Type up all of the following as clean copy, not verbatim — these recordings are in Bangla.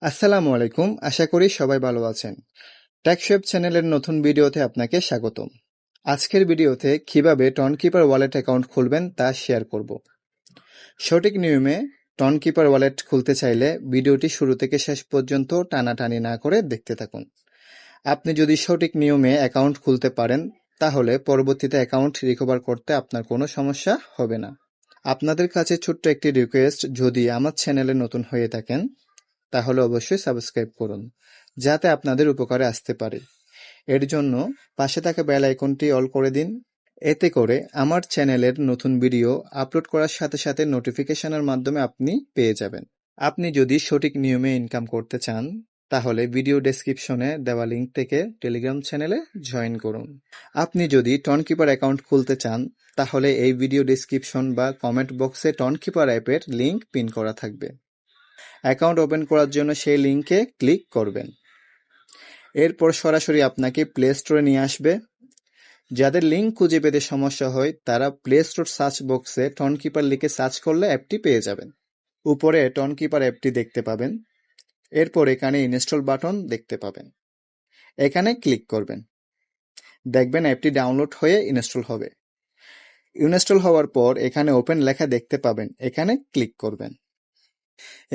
আসসালামু আলাইকুম, আশা করি সবাই ভালো আছেন। টেকশেপ চ্যানেলের নতুন ভিডিওতে আপনাকে স্বাগতম। আজকের ভিডিওতে কিভাবে টনকিপার ওয়ালেট অ্যাকাউন্ট খুলবেন তা শেয়ার করব। সঠিক নিয়মে টনকিপার ওয়ালেট খুলতে চাইলে ভিডিওটি শুরু থেকে শেষ পর্যন্ত টানাটানি না করে দেখতে থাকুন। আপনি যদি সঠিক নিয়মে অ্যাকাউন্ট খুলতে পারেন তাহলে পরবর্তীতে অ্যাকাউন্ট রিকভার করতে আপনার কোনো সমস্যা হবে না। আপনাদের কাছে ছোট্ট একটি রিকোয়েস্ট, যদি আমার চ্যানেলে নতুন হয়ে থাকেন তাহলে অবশ্যই সাবস্ক্রাইব করুন, যাতে আপনাদের উপকারে আসতে পারে। এর জন্য পাশে থাকা বেল আইকনটি অল করে দিন। এতে করে আমার চ্যানেলের নতুন ভিডিও আপলোড করার সাথে সাথে নোটিফিকেশনের মাধ্যমে আপনি পেয়ে যাবেন। আপনি যদি সঠিক নিয়মে ইনকাম করতে চান তাহলে ভিডিও ডেসক্রিপশনে দেওয়া লিঙ্ক থেকে টেলিগ্রাম চ্যানেলে জয়েন করুন। আপনি যদি টনকিপার অ্যাকাউন্ট খুলতে চান তাহলে এই ভিডিও ডেসক্রিপশন বা কমেন্ট বক্সে টনকিপার অ্যাপের লিঙ্ক পিন করা থাকবে। অ্যাকাউন্ট ওপেন করার জন্য সেই লিঙ্কে ক্লিক করবেন। এরপর সরাসরি আপনাকে প্লে স্টোরে নিয়ে আসবে। যাদের লিঙ্ক খুঁজে পেতে সমস্যা হয় তারা প্লে স্টোর সার্চ বক্সে টনকিপার লিখে সার্চ করলে অ্যাপটি পেয়ে যাবেন। উপরে টনকিপার অ্যাপটি দেখতে পাবেন। এরপর এখানে ইনস্টল বাটন দেখতে পাবেন, এখানে ক্লিক করবেন। দেখবেন অ্যাপটি ডাউনলোড হয়ে ইনস্টল হবে। ইনস্টল হওয়ার পর এখানে ওপেন লেখা দেখতে পাবেন, এখানে ক্লিক করবেন।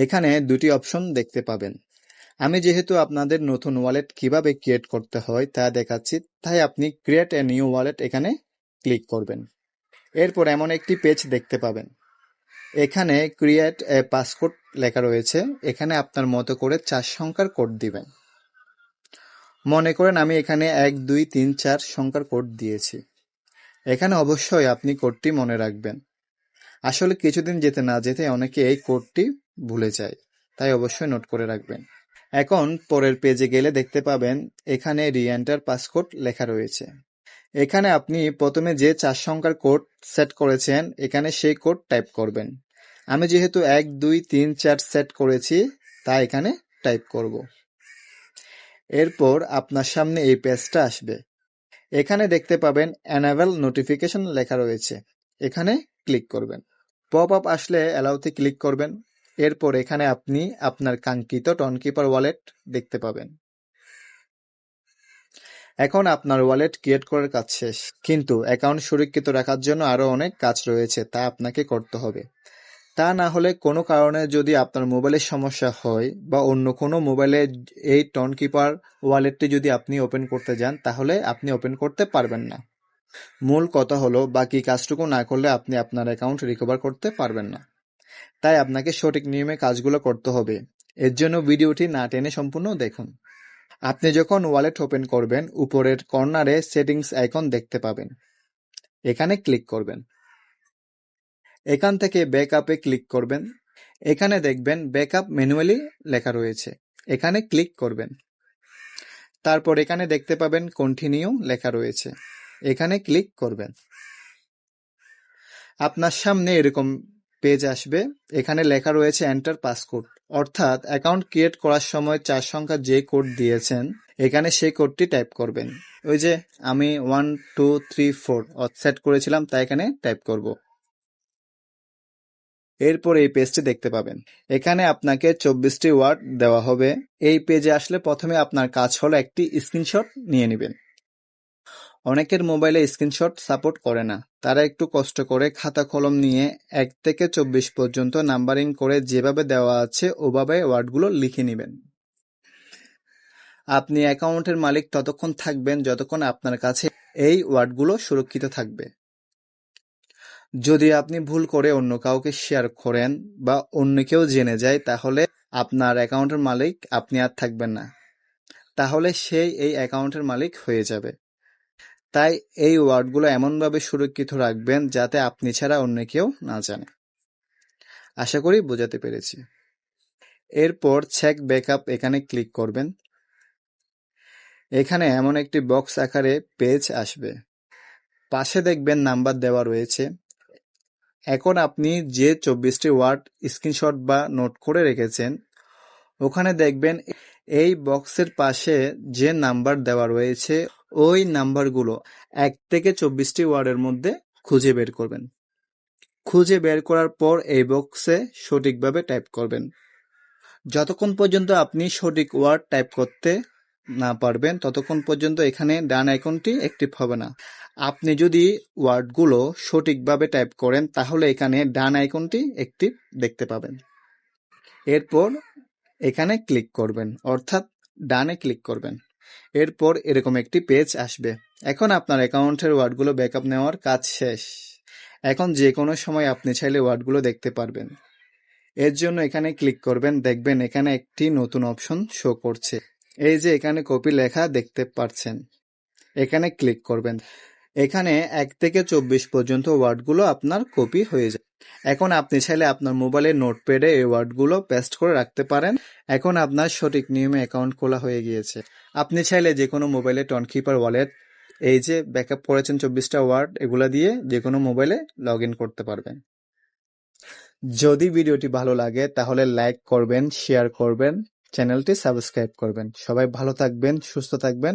এখানে দুটি অপশন দেখতে পাবেন। আমি যেহেতু আপনাদের নতুন ওয়ালেট কিভাবে ক্রিয়েট করতে হয় তা দেখাচ্ছি, তাই আপনি ক্রিয়েট এ নিউ ওয়ালেট এখানে ক্লিক করবেন। এরপর এমন একটি পেজ দেখতে পাবেন, এখানে ক্রিয়েট এ পাসকোড লেখা রয়েছে। এখানে আপনার মতো করে 4 সংখ্যার কোড দিবেন। মনে করেন আমি এখানে 1 2 3 4 সংখ্যার কোড দিয়েছি। এখানে অবশ্যই আপনি কোডটি মনে রাখবেন। আসলে কিছুদিন যেতে না যেতে অনেকে এই কোডটি ভুলে যায়, তাই অবশ্যই নোট করে রাখবেন। এখন পরের পেজে গেলে দেখতে পাবেন এখানে রি-এন্টার পাসকোড লেখা রয়েছে। এখানে আপনি প্রথমে যে 4 সংখ্যার কোড সেট করেছেন এখানে সেই কোড টাইপ করবেন। আমি যেহেতু 1 2 3 4 সেট করেছি তাই এখানে টাইপ করব। এরপর আপনার সামনে এই পেজটা আসবে। এখানে দেখতে পাবেন এনেবল নোটিফিকেশন লেখা রয়েছে, এখানে ক্লিক করবেন। পপ আপ আসলে অ্যালাউতে ক্লিক করবেন। এরপর এখানে আপনি আপনার কাঙ্ক্ষিত টনকিপার ওয়ালেট দেখতে পাবেন। এখন আপনার ওয়ালেট ক্রিয়েট করার কাজ শেষ, কিন্তু অ্যাকাউন্ট সুরক্ষিত রাখার জন্য আরো অনেক কাজ রয়েছে, তা আপনাকে করতে হবে। তা না হলে কোনো কারণে যদি আপনার মোবাইলের সমস্যা হয় বা অন্য কোনো মোবাইলে এই টনকিপার ওয়ালেটটি যদি আপনি ওপেন করতে যান তাহলে আপনি ওপেন করতে পারবেন না। মূল কথা হলো বাকি কাজটুকু না করলে আপনি আপনার অ্যাকাউন্ট রিকভার করতে পারবেন না। তাই আপনাকে সঠিক নিয়মে কাজগুলো করতে হবে। এর জন্য ভিডিওটি না টেনে সম্পূর্ণ দেখুন। আপনি যখন ওয়ালেট ওপেন করবেন উপরের কর্নারে সেটিংস আইকন দেখতে পাবেন, এখানে ক্লিক করবেন। এখান থেকে ব্যাকআপে ক্লিক করবেন। এখানে দেখবেন ব্যাকআপ ম্যানুয়ালি লেখা রয়েছে, এখানে ক্লিক করবেন। তারপর এখানে দেখতে পাবেন কন্টিনিউ লেখা রয়েছে, এখানে ক্লিক করবেন। আপনার সামনে এরকম পেজ আসবে, এখানে লেখা রয়েছে এন্টার পাসকোড, অর্থাৎ অ্যাকাউন্ট ক্রিয়েট করার সময় 4 সংখ্যার যে কোড দিয়েছেন এখানে সেই কোডটি টাইপ করবেন। ওই যে আমি 1 2 3 4 সেট করেছিলাম তাই এখানে টাইপ করব। এরপর এই পেজটি দেখতে পাবেন, এখানে আপনাকে 24টি ওয়ার্ড দেওয়া হবে। এই পেজে আসলে প্রথমে আপনার কাজ হলো একটি স্ক্রিনশট নিয়ে নেবেন। অনেকের মোবাইলে স্ক্রিনশট সাপোর্ট করে না, তারা একটু কষ্ট করে খাতা কলম নিয়ে 1 থেকে 24 পর্যন্ত নাম্বারিং করে যেভাবে দেওয়া আছে ওভাবে ওয়ার্ডগুলো লিখে নেবেন। আপনি অ্যাকাউন্টের মালিক ততক্ষণ থাকবেন যতক্ষণ আপনার কাছে এই ওয়ার্ডগুলো সুরক্ষিত থাকবে। যদি আপনি ভুল করে অন্য কাউকে শেয়ার করেন বা অন্য কেউ জেনে যায় তাহলে আপনার অ্যাকাউন্টের মালিক আপনি আর থাকবেন না, তাহলে সেই এই অ্যাকাউন্টের মালিক হয়ে যাবে। তাই এই ওয়ার্ডগুলো এমনভাবে সুরক্ষিত রাখবেন যাতে আপনি ছাড়া অন্য কেউ না জানে। আশা করি বোঝাতে পেরেছি। এরপর চেক ব্যাকআপ এখানে ক্লিক করবেন। এখানে এমন একটি বক্স আকারে পেজ আসবে, পাশে দেখবেন নাম্বার দেওয়া রয়েছে। এখন আপনি যে 24টি ওয়ার্ড স্ক্রিনশট বা নোট করে রেখেছেন ওখানে দেখবেন এই বক্সের পাশে যে নাম্বার দেওয়া রয়েছে ওই নাম্বারগুলো 1 থেকে 24টি ওয়ার্ডের মধ্যে খুঁজে বের করবেন। খুঁজে বের করার পর এই বক্সে সঠিকভাবে টাইপ করবেন। যতক্ষণ পর্যন্ত আপনি সঠিক ওয়ার্ড টাইপ করতে না পারবেন ততক্ষণ পর্যন্ত এখানে ডান আইকনটি অ্যাক্টিভ হবে না। আপনি যদি ওয়ার্ডগুলো সঠিকভাবে টাইপ করেন তাহলে এখানে ডান আইকনটি অ্যাক্টিভ দেখতে পাবেন। এরপর এখানে ক্লিক করবেন, অর্থাৎ ডানে ক্লিক করবেন। এরপর এরকম একটি পেজ আসবে। এখন আপনার অ্যাকাউন্টের ওয়ার্ডগুলো ব্যাকআপ নেওয়ার কাজ শেষ। এখন যে কোনো সময় আপনি চাইলে ওয়ার্ডগুলো দেখতে পারবেন। এর জন্য এখানে ক্লিক করবেন, দেখবেন এখানে একটি নতুন অপশন শো করছে। এই যে এখানে কপি লেখা দেখতে পাচ্ছেন, এখানে ক্লিক করবেন। এখানে 1 থেকে 24 পর্যন্ত ওয়ার্ডগুলো আপনার কপি হয়ে যায়। এখন আপনি চাইলে আপনার মোবাইলের নোটপ্যাডে এই ওয়ার্ডগুলো পেস্ট করে রাখতে পারেন। এখন আপনার সঠিক নিয়মে অ্যাকাউন্ট খোলা হয়ে গিয়েছে। আপনি চাইলে যে কোনো মোবাইলে টনকিপার ওয়ালেট এই যে ব্যাকআপ করেছেন 24টা ওয়ার্ড, এগুলা দিয়ে যে কোনো মোবাইলে লগ ইন করতে পারবেন। যদি ভিডিওটি ভালো লাগে তাহলে লাইক করবেন, শেয়ার করবেন, চ্যানেলটি সাবস্ক্রাইব করবেন। সবাই ভালো থাকবেন, সুস্থ থাকবেন।